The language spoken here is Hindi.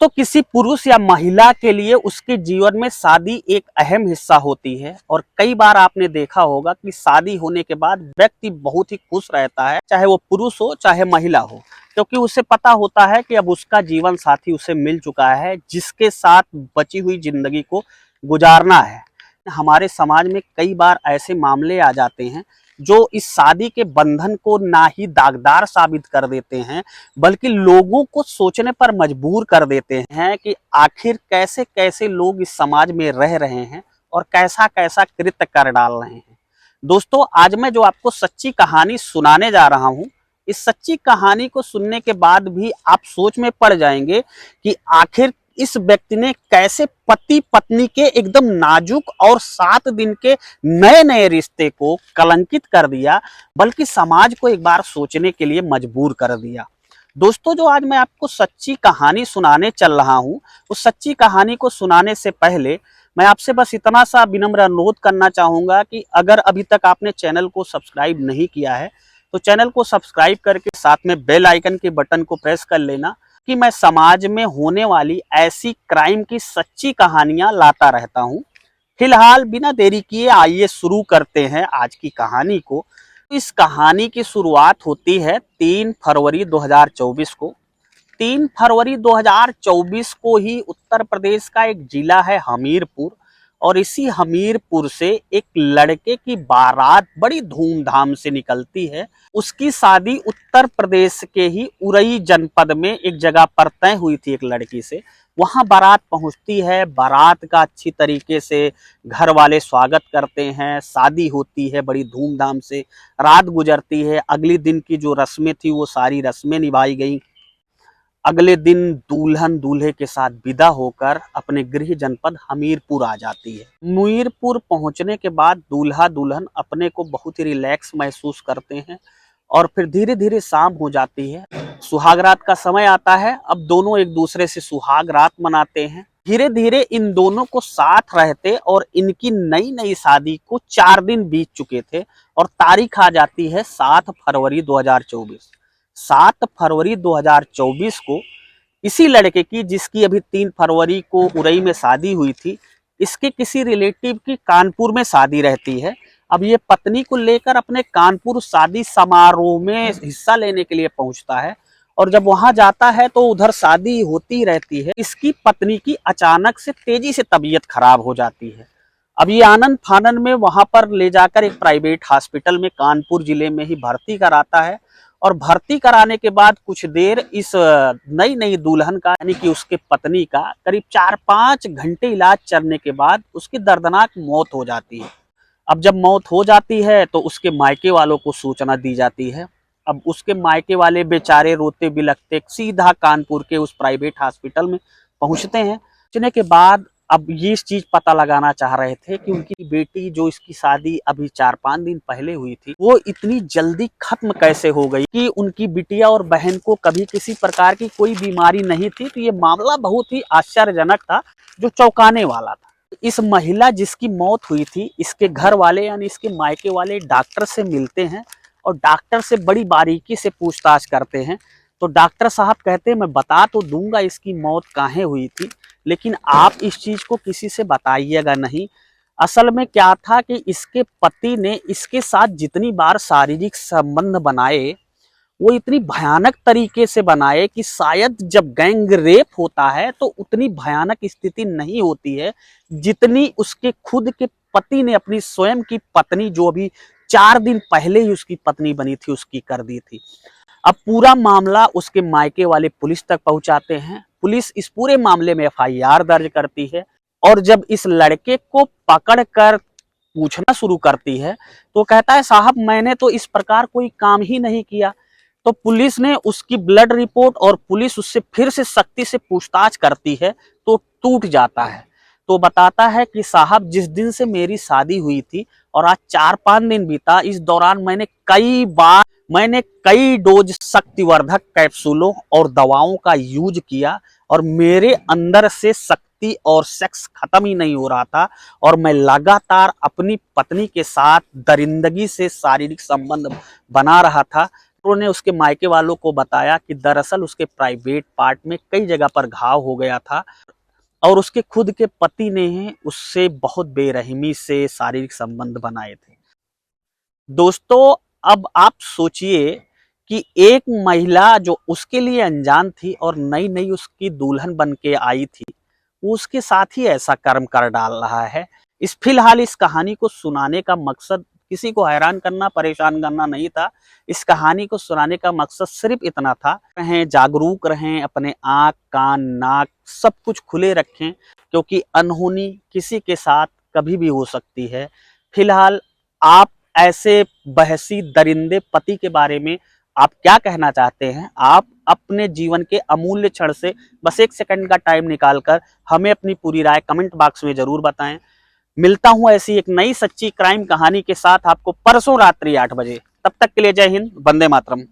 तो किसी पुरुष या महिला के लिए उसके जीवन में शादी एक अहम हिस्सा होती है और कई बार आपने देखा होगा कि शादी होने के बाद व्यक्ति बहुत ही खुश रहता है, चाहे वो पुरुष हो चाहे महिला हो, क्योंकि उसे पता होता है कि अब उसका जीवन साथी उसे मिल चुका है जिसके साथ बची हुई जिंदगी को गुजारना है। हमारे समाज में कई बार ऐसे मामले आ जाते हैं जो इस शादी के बंधन को ना ही दागदार साबित कर देते हैं बल्कि लोगों को सोचने पर मजबूर कर देते हैं कि आखिर कैसे कैसे लोग इस समाज में रह रहे हैं और कैसा कैसा कृत्य कर डाल रहे हैं। दोस्तों, आज मैं जो आपको सच्ची कहानी सुनाने जा रहा हूं, इस सच्ची कहानी को सुनने के बाद भी आप सोच में पड़ जाएंगे कि आखिर इस व्यक्ति ने कैसे पति पत्नी के एकदम नाजुक और 7 दिन के नए नए रिश्ते को कलंकित कर दिया, बल्कि समाज को एक बार सोचने के लिए मजबूर कर दिया। दोस्तों, जो आज मैं आपको सच्ची कहानी सुनाने चल रहा हूं, उस सच्ची कहानी को सुनाने से पहले मैं आपसे बस इतना सा विनम्र अनुरोध करना चाहूंगा कि अगर अभी तक आपने चैनल को सब्सक्राइब नहीं किया है तो चैनल को सब्सक्राइब करके साथ में बेल आइकन के बटन को प्रेस कर लेना कि मैं समाज में होने वाली ऐसी क्राइम की सच्ची कहानियां लाता रहता हूं। फिलहाल बिना देरी किए आइए शुरू करते हैं आज की कहानी को। इस कहानी की शुरुआत होती है 3 फरवरी 2024 को। 3 फरवरी 2024 को ही उत्तर प्रदेश का एक जिला है हमीरपुर, और इसी हमीरपुर से एक लड़के की बारात बड़ी धूमधाम से निकलती है। उसकी शादी उत्तर प्रदेश के ही उरई जनपद में एक जगह पर तय हुई थी एक लड़की से। वहां बारात पहुंचती है, बारात का अच्छी तरीके से घर वाले स्वागत करते हैं, शादी होती है बड़ी धूमधाम से, रात गुजरती है। अगले दिन की जो रस्में थी वो सारी रस्में निभाई गई। अगले दिन दुल्हन दूल्हे के साथ विदा होकर अपने गृह जनपद हमीरपुर आ जाती है। हमीरपुर पहुंचने के बाद दूल्हा दुल्हन अपने को बहुत ही रिलैक्स महसूस करते हैं और फिर धीरे धीरे शाम हो जाती है। सुहाग रात का समय आता है। अब दोनों एक दूसरे से सुहाग रात मनाते हैं। धीरे धीरे इन दोनों को साथ रहते और इनकी नई नई शादी को 4 दिन बीत चुके थे और तारीख आ जाती है 7 फरवरी 2024। 7 फरवरी 2024 को इसी लड़के की, जिसकी अभी 3 फरवरी को उरई में शादी हुई थी, इसके किसी रिलेटिव की कानपुर में शादी रहती है। अब ये पत्नी को लेकर अपने कानपुर शादी समारोह में हिस्सा लेने के लिए पहुंचता है और जब वहां जाता है तो उधर शादी होती रहती है। इसकी पत्नी की अचानक से तेजी से तबीयत खराब हो जाती है। अब ये आनंद फानन में वहां पर ले जाकर एक प्राइवेट हॉस्पिटल में कानपुर जिले में ही भर्ती कराता है और भर्ती कराने के बाद कुछ देर इस नई नई दुल्हन का, यानी कि उसके पत्नी का, करीब 4-5 घंटे इलाज चलने के बाद उसकी दर्दनाक मौत हो जाती है। अब जब मौत हो जाती है तो उसके मायके वालों को सूचना दी जाती है। अब उसके मायके वाले बेचारे रोते बिलखते सीधा कानपुर के उस प्राइवेट हॉस्पिटल में पहुंचते हैं। पहुंचने के बाद अब ये इस चीज पता लगाना चाह रहे थे कि उनकी बेटी, जो इसकी शादी अभी 4-5 दिन पहले हुई थी, वो इतनी जल्दी खत्म कैसे हो गई, कि उनकी बिटिया और बहन को कभी किसी प्रकार की कोई बीमारी नहीं थी। तो ये मामला बहुत ही आश्चर्यजनक था, जो चौंकाने वाला था। इस महिला जिसकी मौत हुई थी, इसके घर वाले यानी इसके मायके वाले डॉक्टर से मिलते हैं और डॉक्टर से बड़ी बारीकी से पूछताछ करते हैं। तो डॉक्टर साहब कहते हैं, मैं बता तो दूंगा इसकी मौत काहे हुई थी, लेकिन आप इस चीज को किसी से बताइएगा नहीं। असल में क्या था कि इसके पति ने इसके साथ जितनी बार शारीरिक संबंध बनाए वो इतनी भयानक तरीके से बनाए कि शायद जब गैंग रेप होता है तो उतनी भयानक स्थिति नहीं होती है जितनी उसके खुद के पति ने अपनी स्वयं की पत्नी, जो अभी 4 दिन पहले ही उसकी पत्नी बनी थी, उसकी कर दी थी। अब पूरा मामला उसके मायके वाले पुलिस तक पहुंचाते हैं। पुलिस इस पूरे मामले में FIR दर्ज करती है और जब इस लड़के को पकड़कर पूछना शुरू करती है तो कहता है, साहब मैंने तो इस प्रकार कोई काम ही नहीं किया। तो पुलिस ने उसकी ब्लड रिपोर्ट और पुलिस उससे फिर से सख्ती से पूछताछ करती है तो टूट जाता है। तो बताता है कि साहब, जिस दिन से मेरी शादी हुई थी और आज 4-5 दिन बीता, इस दौरान मैंने कई डोज शक्तिवर्धक कैप्सूलों और दवाओं का यूज किया और मेरे अंदर से शक्ति और सेक्स खत्म ही नहीं हो रहा था और मैं लगातार अपनी पत्नी के साथ दरिंदगी से शारीरिक संबंध बना रहा था। डॉक्टरों ने उसके मायके वालों को बताया कि दरअसल उसके प्राइवेट पार्ट में कई जगह पर घाव हो गया था और उसके खुद के पति ने उससे बहुत बेरहमी से शारीरिक संबंध बनाए थे। दोस्तों, अब आप सोचिए कि एक महिला जो उसके लिए अनजान थी और नई नई उसकी दुल्हन बन के आई थी, वो उसके साथ ही ऐसा कर्म कर डाल रहा है। फिलहाल इस कहानी को सुनाने का मकसद किसी को हैरान करना, परेशान करना नहीं था। इस कहानी को सुनाने का मकसद सिर्फ इतना था, रहें जागरूक रहें, अपने आँख, कान, नाक सब कुछ खुले रखें, क्योंकि अनहोनी किसी के साथ कभी भी हो सकती है। फिलहाल आप ऐसे बहसी दरिंदे पति के बारे में आप क्या कहना चाहते हैं? आप अपने जीवन के अमूल्य क्षण से बस 1 सेकंड का टाइम निकालकर हमें अपनी पूरी राय कमेंट बॉक्स में ज़रूर बताएं। मिलता हूं ऐसी एक नई सच्ची क्राइम कहानी के साथ आपको परसों रात्रि 8 बजे। तब तक के लिए जय हिंद, वंदे मातरम।